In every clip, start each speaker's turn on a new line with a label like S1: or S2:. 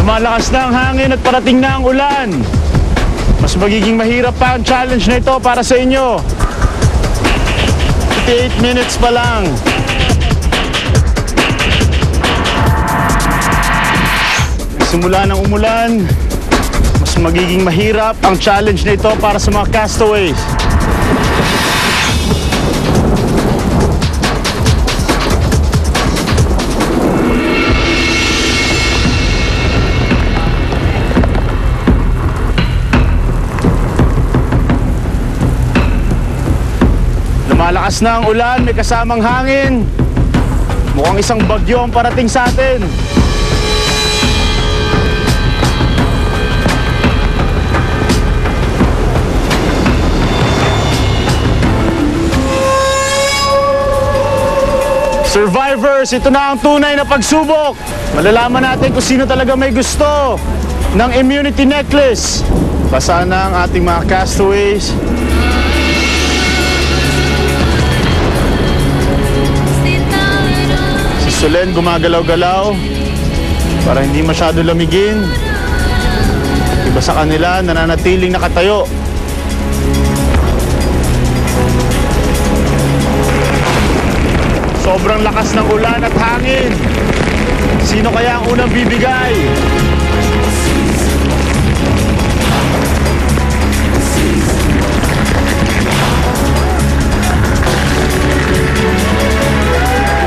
S1: Lumalakas na ang hangin at parating na ang ulan. Mas magiging mahirap pa ang challenge na ito para sa inyo. 58 minutes pa lang. Simula ng umulan, mas magiging mahirap ang challenge na ito para sa mga castaways. Lumalakas na ang ulan, may kasamang hangin. Mukhang isang bagyo ang parating sa atin. Survivors, ito na ang tunay na pagsubok. Malalaman natin kung sino talaga may gusto ng immunity necklace. Basa na ang ating mga castaways. Si Solen gumagalaw-galaw para hindi masyado lamigin. Iba sa kanila, nananatiling nakatayo. Sobrang lakas ng ulan at hangin. Sino kaya ang unang bibigay?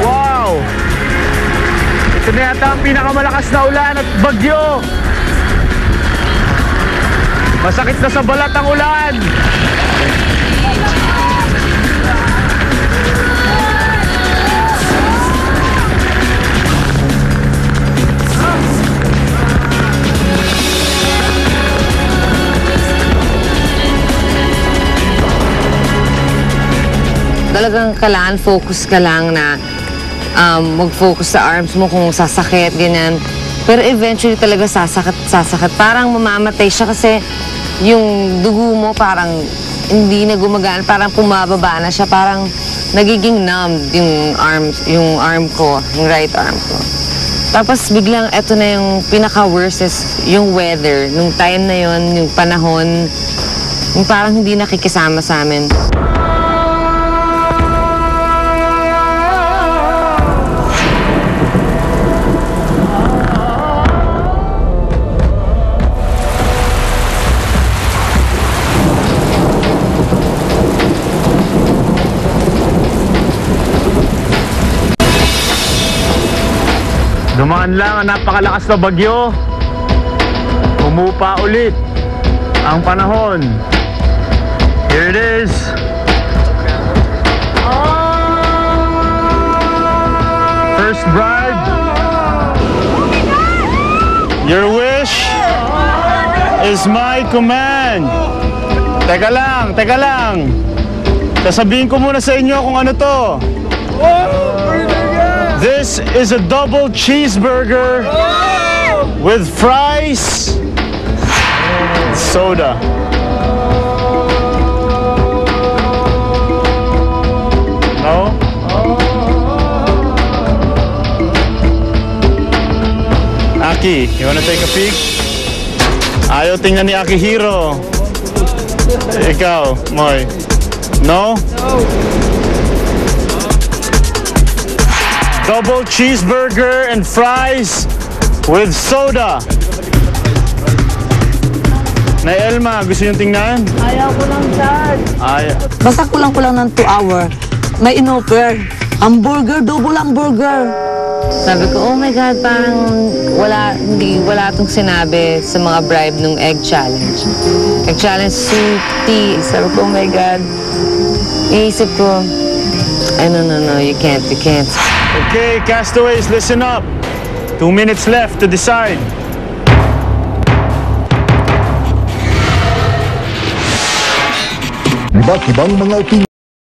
S1: Wow! Ito na yata ang pinakamalakas na ulan at bagyo. Masakit na sa balat ang ulan.
S2: Talagang kailangan focus ka lang na mag-focus sa arms mo kung sasakit, ganyan. Pero eventually talaga sasakit. Parang mamamatay siya kasi yung dugo mo parang hindi na gumagaan, parang pumababa na siya, parang nagiging numb yung arm ko, yung right arm ko. Tapos biglang eto na yung pinaka-worst is yung weather. Nung time na yon, yung panahon, yung parang hindi nakikisama sa amin.
S1: Dumaan lang ang napakalakas na bagyo. Humupa ulit ang panahon. Here it is. First bride. Your wish is my command. Teka lang. Sasabihin ko muna sa inyo kung ano to. This is a double cheeseburger with fries and soda. No? Aki, you wanna take a peek? Ayaw tingnan ni Akihiro. Ikaw, Moy. No? No. Double cheeseburger and fries with soda. Na Elma, gusto niyong tingnan?
S3: Ayaw ko lang, Dad.
S2: Basta kulang-kulang ng 2 hour. May in-offer. Hamburger, double hamburger. Sabi ko, oh my God, parang wala itong sinabi sa mga bribe nung egg challenge. Egg challenge, suti. Sabi ko, oh my God. Iisip ko, ay, no, you can't.
S1: Okay, castaways, listen up. 2 minutes left to decide.
S4: Iba't ibang mga opinion.